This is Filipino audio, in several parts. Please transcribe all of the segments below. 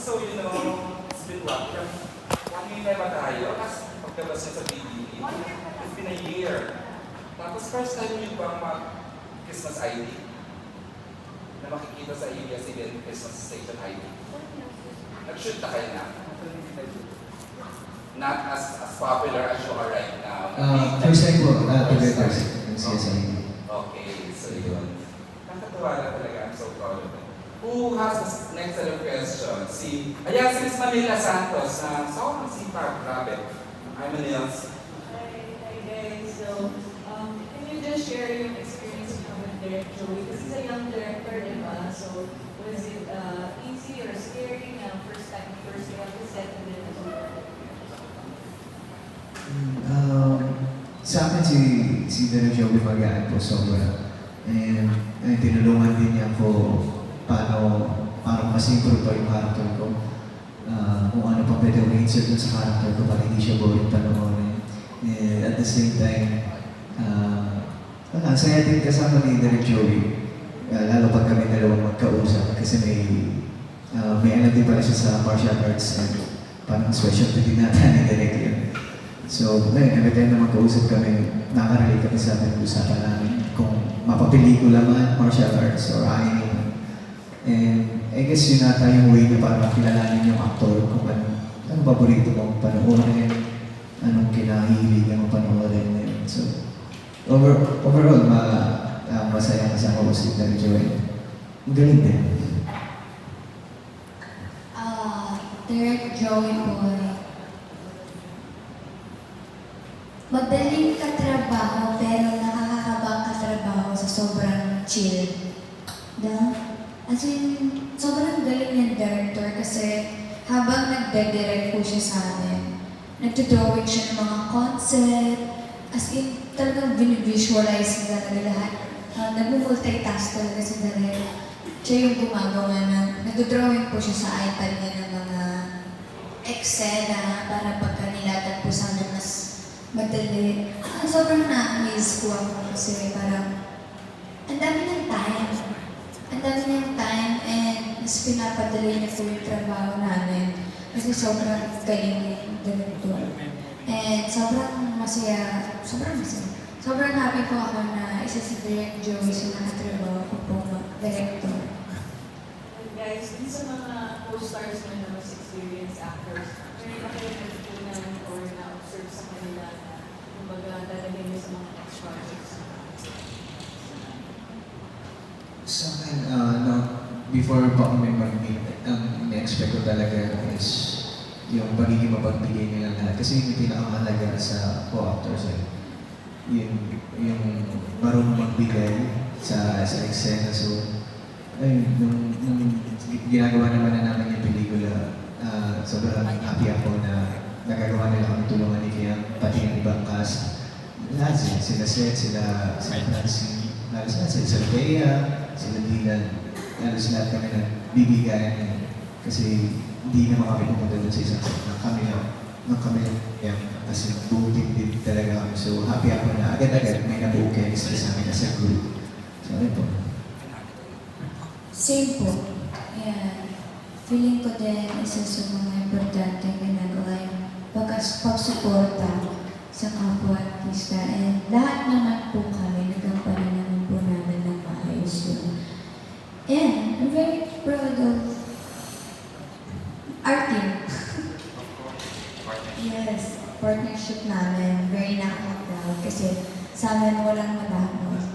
So, it's been what? 1 year na ba tayo? Tapos pagkabas niya sa PBB, it's been a year. Tapos first time niyo bang mag-Christmas ID? Na makikita sa ABS-CBN Christmas Station ID? Nag-shoot na kayo na? Not as popular as you are right now. First time po, together ng CSI. Okay, so yun. Nakatuwa na talaga. I'm so proud of it. Who has the next set of questions? Ayan, si Miss Manila Santos na sobrang sipag, grabe. I'm Manils. Hi guys. So, can you just share your experience with Direct Joey? Because he's a young director, diba? So, was it easy or scary na first day on the set and then Sa akin si Direk Joey magaan po sobra. And tinulungan din niya ako paano mas-improve pa yung character ko. Kung ano pa pwede kong insert dun sa character ko para hindi siya boring panoorin. And at the same time, ang saya din kasama ni Direk Joey. Lalo pag kami dalawang magkausap kasi may alam din pala siya sa martial arts and parang specialty din natin ni Direk yun. So, every time na magkausap kami, nakarelate kami sa ating usapan namin kung mapapelikula man, martial arts or anime. And I guess yun nata yung way na para kilalanin yung actor kung ano paborito mong panoorin, anong kinahilig ang panoorin. So, overall, masaya kasama ko si Direk Joey. Ang galing din. Direk Joey po. Madaling katrabaho pero nakakakabang katrabaho sa sobrang chill. As in, sobrang galing ng director kasi habang nagde-direct po siya sa amin, nagdodrawing siya ng mga concept, as in talagang visualize na talaga lahat. Nag-multitask talaga si Direk. Siya yung gumagawa ng, nagdodrawing po siya sa iPad niya ng mga eksena para pagka nilatan po sa amin mas madali. Sobrang na-amaze ko ako kasi parang ang dami ng time. Ang dami ng time and mas pinapadali niya po yung trabaho namin kasi sobrang galing yung director. And sobrang masaya. Sobrang happy po ako na isa si Direk Joey sa nakatrabaho ko po director. guys, din sa mga co-stars mo na mas experienced actors, meron ba kayo natutunan or na-observe sa kanila na kumbaga dadalhin niyo sa mga next projects? Sa akin, before pa kami mag-meet, ang in-expect ko talaga is yung pagiging mapagbigay nila lahat. Kasi yung pinakamahalaga sa co-actors yung marunong magbigay sa eksena. So, nung ginagawa naman na namin yung pelikula, sobrang happy ako na nagagawa nila kami tulungan ni Kian, pati yung ibang cast. Lahat sila Seth, sila Francine, sila Bea, sila Dylan. Lalos lahat kami nagbibigayan kasi hindi naman kami pumunta doon sa isang set na kami lang kasi buong team din talaga kami. So happy ako na agad-agad may nabuo chemistry sa amin as a group. So ano po? Same po. Yeah. Feeling ko din isa sa mga importante ginagawa yung pagsuporta sa kapwa artista. And lahat naman po kami, nagampanan naman po namin ng maayos yun. And I'm very proud of our team. Yes, partnership namin. Very nakaka-proud kasi sa amin walang matapos.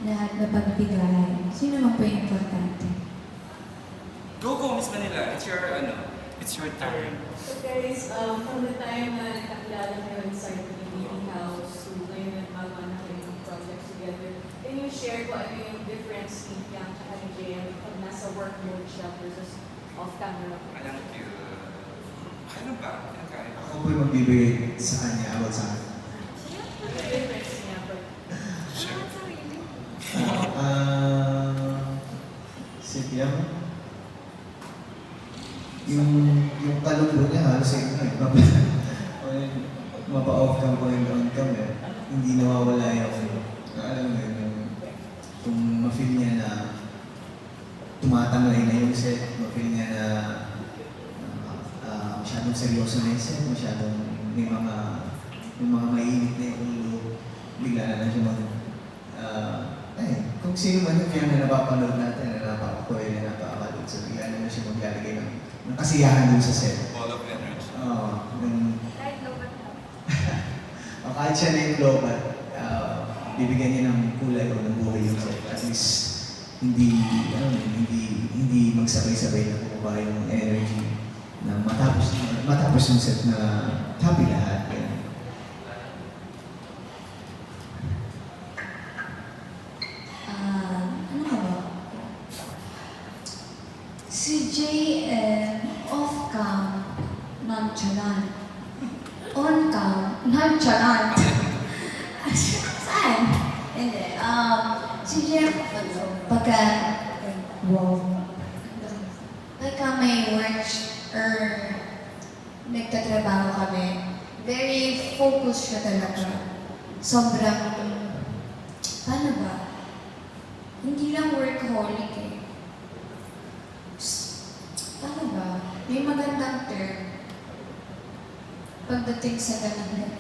Lahat na pagbigay. Sino naman po yung importante? Go, Miss Manila. It's your time. So guys, from the time na nakakilala kayo inside the meeting house to ngayon nagmagawa na kayo ng projects together, can you share kung ano yung difference ni Yang at ni JM pag nasa work mode siya versus off-camera? Alam ko, ano ba? Ako po yung magbibigay sa kanya, about sa akin. Ano yung difference niya? Si Tiam, yung kalunggo niya halos mapa-off cam po yung on cam hindi nawawala yung alam mo yun, kung ma-feel niya na tumatamlay na yung set, ma-feel niya na masyadong seryoso na yung set, masyadong may mga mainit na yung ulo, bigla na lang siya kung sino man yung na napapanood natin, na napapakoy, na napapanood, so bigla na lang siya maglalagay ng kasiyahan dun sa set. Ball of energy. Kahit siya na yung global, bibigyan niya ng kulay o ng buhay yung set. At least, hindi magsabay-sabay na bumaba yung energy na matapos yung set na happy lahat. Yan. Ano ka ba? Si JM off-cam, nonchalant. On-cam, nonchalant. Saan? Hindi. Si JM, pagka may work or nagtatrabaho kami, very focused siya talaga. Sobrang, paano ba? Hindi lang workaholic eh. Paano ba? May magandang term pagdating sa ganun.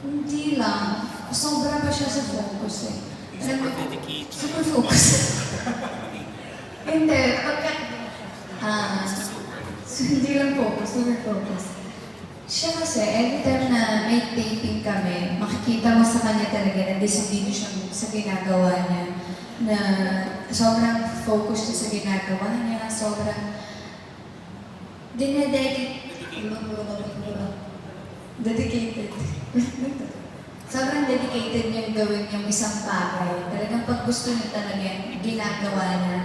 Hindi lang. Sobra pa siya sa focus eh. Alam mo, super focus. Hindi. Hindi lang focus, super focus. Siya kasi, every time na may taping kami, makikita mo sa kanya talaga na decidido siya sa ginagawa niya. Na sobrang focused siya sa ginagawa niya, sobrang dedicated. Sobrang dedicated niyang gawin yung isang bagay. Talagang pag gusto niya talaga, ginagawa niya.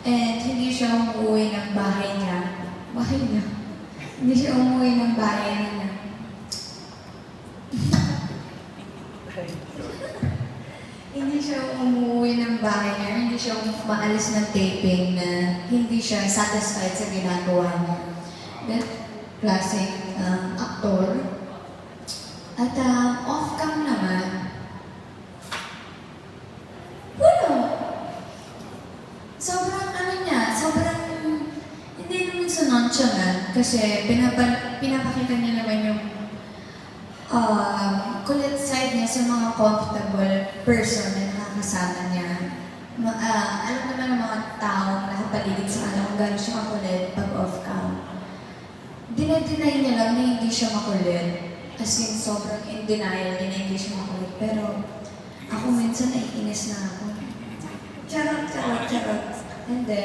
And hindi siya umuwi ng bahay niya. Hindi siya umuwi ng bahay niya. Hindi siya umuwi ng bahay niya. Hindi siya maalis ng taping na hindi siya satisfied sa ginagawa niya. That klaseng aktor. At off-cam naman, sobrang hindi naman sa nonchalant kasi pinapakita niya naman yung kulit side niya sa mga comfortable person na nakakasama niya. Alam naman ng mga taong nakapaligid sa kanya kung gano'n siya makulit pag off-cam. Dinadeny niya lang na hindi siya makulit. As in, sobrang in denial niya na hindi siya makulit. Pero ako minsan naiinis na ako. Charot. Hindi.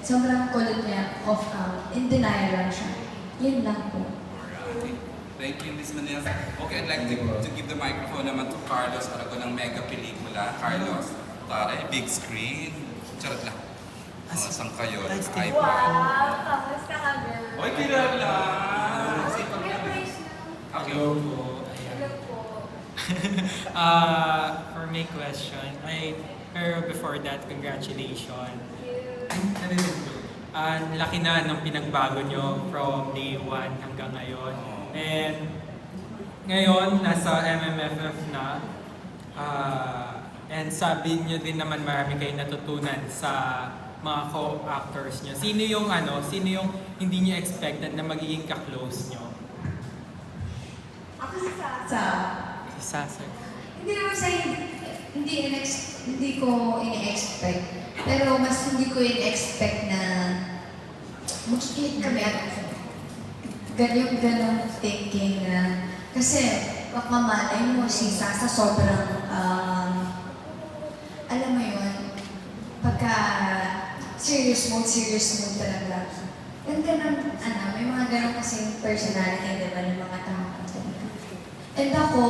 Sobrang kulit niya, off-cam. In denial lang siya. Yun lang po. Alright. Thank you, Miss Manila. Okay, I'd like to give the microphone naman to Carlos para ko ng mega pelikula. Carlos, taray, big screen. Charot lang. Saan kayo? iPad. Wow! Kamusta ka, girl? Oy, kilala! Okay. Hello po. Hello po. For my question, pero before that, congratulations. Ang laki na ng pinagbago nyo from day 1 hanggang ngayon. And ngayon, nasa MMFF na. And sabi nyo din naman marami kayong natutunan sa mga co-actors nyo. Sino yung hindi nyo expected na magiging ka-close nyo? Ako si Sasa. Si Sasa. Hindi naman sa hindi ko ini-expect. Pero mas hindi ko in-expect na mag-split kami at ganong thinking na kasi baka malay mo si Sasa sobrang alam mo yun, pagka serious mode talaga. And ganun, may mga ganun kasing personality, diba, ng mga tao. And ako,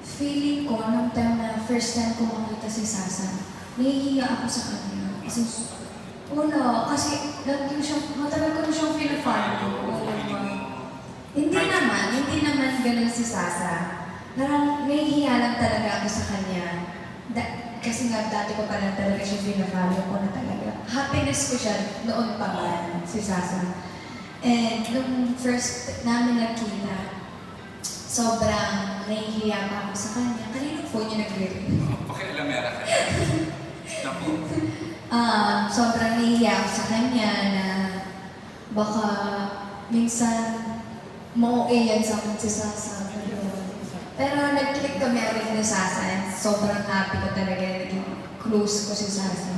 feeling ko, nung time na first time ko makita si Sasa, nahihiya ako sa kanya. Kasi, matagal ko na siyang feel-follow. Hindi naman ganun si Sasa. Parang nahihiya lang talaga ako sa kanya. Kasi nga, dati ko pa lang talaga siya feel-follow ko na talaga. Happiness ko siya noon pa man, si Sasa. And nung first namin nagkita, sobrang nahihiya pa ako sa kanya. Kaninong phone niya nag-ring? Pakialamera ka. Naku. Sobrang nahihiya ako sa kanya na baka minsan ma-okay yan sa akin si Sasa. Pero nag-click kami rin ni Sasa and sobrang happy ko talaga naging close ko si Sasa.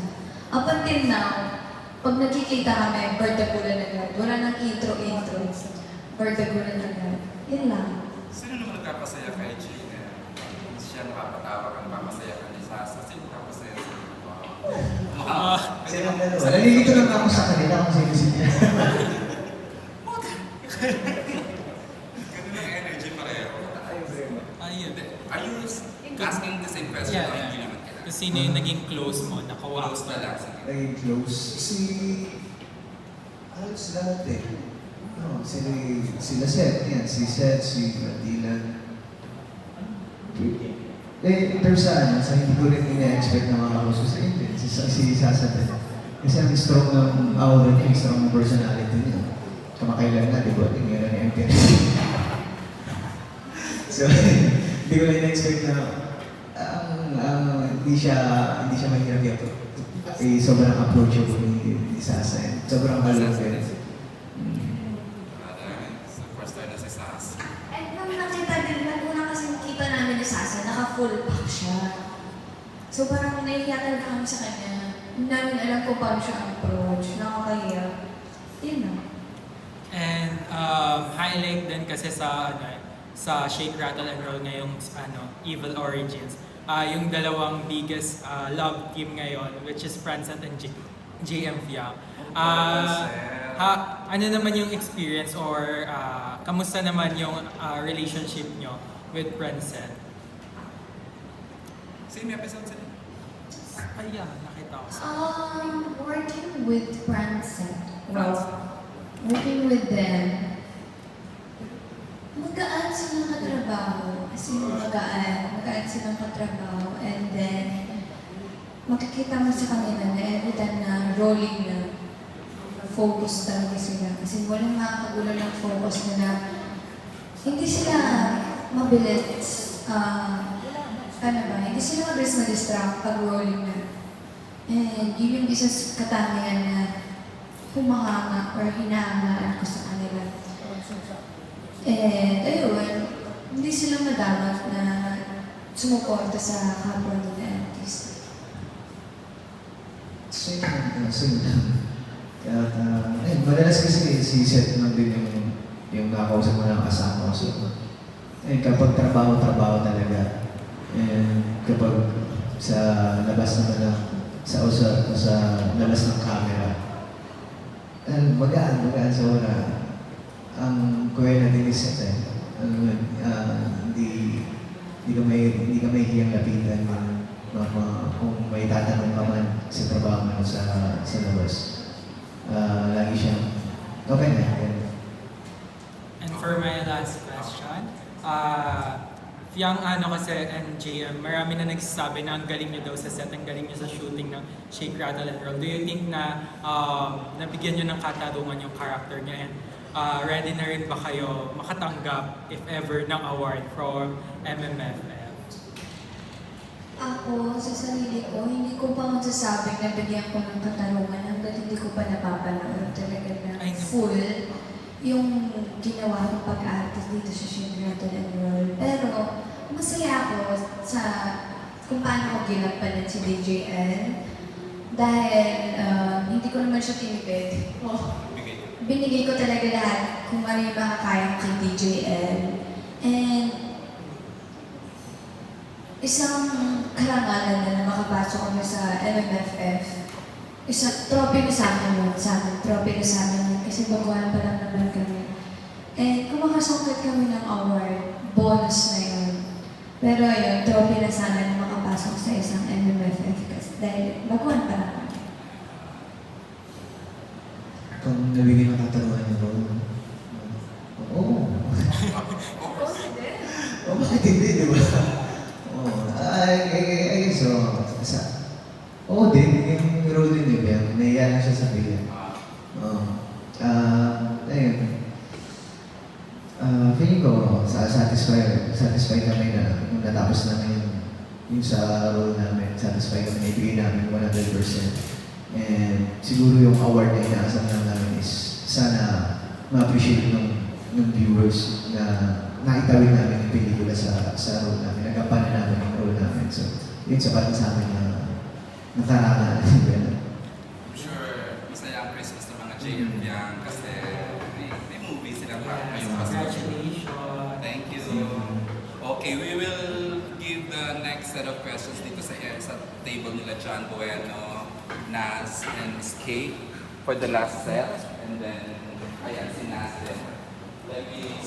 Up until now, pag nakikita kami, bardagulan agad. Wala nang intro-intro. Bardagulan agad. Yun lang. Sino naman nagkapasaya kay Jay? Siya nakapatawa kang papasaya ka ni Sasa. Sino nakapasaya sa iyo? Silang dalawa. Nalilito lang ako sa kanila kung sino-sino. Ganun ang energy pareho. Ayun. Are you asking the same question? Yeah, Or yeah. hindi naman kailangan? Kung sino yung naging close mo, nakawa Close na lang. Sige. Naging close. Halos lahat eh. No, sila Seth, yan. Si Seth, si Dylan. In terms sa hindi ko rin ina-expect na makakos ko sa Indian, si Sasa din. Kasi ang strong ng aura niya, strong ng personality niya. Kamakailan nga, di ba? Tingnan ni MPN. So, hindi ko rin ina-expect na hindi siya mahirap yan. Sobrang approachable ni Sasa. Sobrang malapit. So, first time na si Sasa. And nung nakita din, una kasi nakita namin ni Sasa, naka-full pack siya. So parang nahihiya talaga kami sa kanya. Hindi namin alam kung paano siya approach. Nakakahiya. Yun na. And highlight din kasi sa Shake, Rattle and Roll ngayong Evil Origins. Yung dalawang biggest love team ngayon, which is Francet and JM Fiang. Ano naman yung experience or kamusta naman yung relationship nyo with Francet? Same episode sila. Ay, yeah, nakita ko. Working with Francet. Working with them. Magaan silang katrabaho. As in, magaan silang katrabaho. And then, makikita mo sa kanila na every time na rolling na, focus talaga sila. Kasi walang makakagulo ng focus na hindi sila mabilis, hindi sila mabilis ma-distract pag rolling na. And yun yung isa sa katangian na humahanga or hinahangaan ko sa kanila. And ayun, hindi sila madamat na sumuporta sa kapwa nila artist. Same lang. Kaya, madalas kasi si Seth lang din yung nakausap mo ng kasama ko. So, kapag trabaho talaga. And kapag sa labas naman sa labas ng camera, magaan sa wala. Ang kuwela din is Seth eh. Hindi ka may hiyang lapitan kung may tatanong ka man sa trabaho mo sa labas. Lagi siyang okay na. And for my last question, Fiang kasi and JM, marami na nagsasabi na ang galing nyo daw sa set, ang galing nyo sa shooting ng Shake, Rattle and Roll. Do you think na nabigyan nyo ng katarungan yung character niya and ready na rin ba kayo makatanggap, if ever, ng award from MMFF? Ako, sa sarili ko, hindi ko pa masasabing na bigyan ko ng katarungan hanggang hindi ko pa napapanood talaga na full yung ginawa kong pag-artist dito sa Shake, Rattle and Roll. Pero masaya ako sa kung paano ko ginampanan si DJL dahil hindi ko naman siya tinipid. Binigay ko talaga lahat kung ano yung makakaya ko kay DJL. And isang karangalan na makapasok kami sa MMFF. Trophy na sa amin trophy na sa amin kasi baguhan pa lang naman kami. And kung makasungkat kami ng award, bonus na yun. Pero ayun, trophy na sa amin na makapasok sa isang MMFF kasi dahil baguhan pa lang kami. Kung nabigyan ng katarungan niyo ba? Oo. Bakit hindi, di ba? I guess so. Oo din, yung role din ni Bel, nahiya lang siya sabihin. Ayun. Feeling ko, satisfied kami na nung natapos namin yung sa role namin, satisfied kami, naibigay namin 100%. And siguro yung award na inaasam lang namin is sana ma-appreciate ng viewers na naitawid namin yung pelikula sa role namin, nagampanan namin yung role namin. So, yun sapat na sa amin na nakarangan. I'm sure masaya ang Christmas ng mga JM Young kasi may movie sila pa ngayong Pasko. Congratulations. Thank you. Okay, we will give the next set of questions dito sa table nila John Bueno, Nas, and Miss Kate for the last set. And then, ayan si Nas din. Let me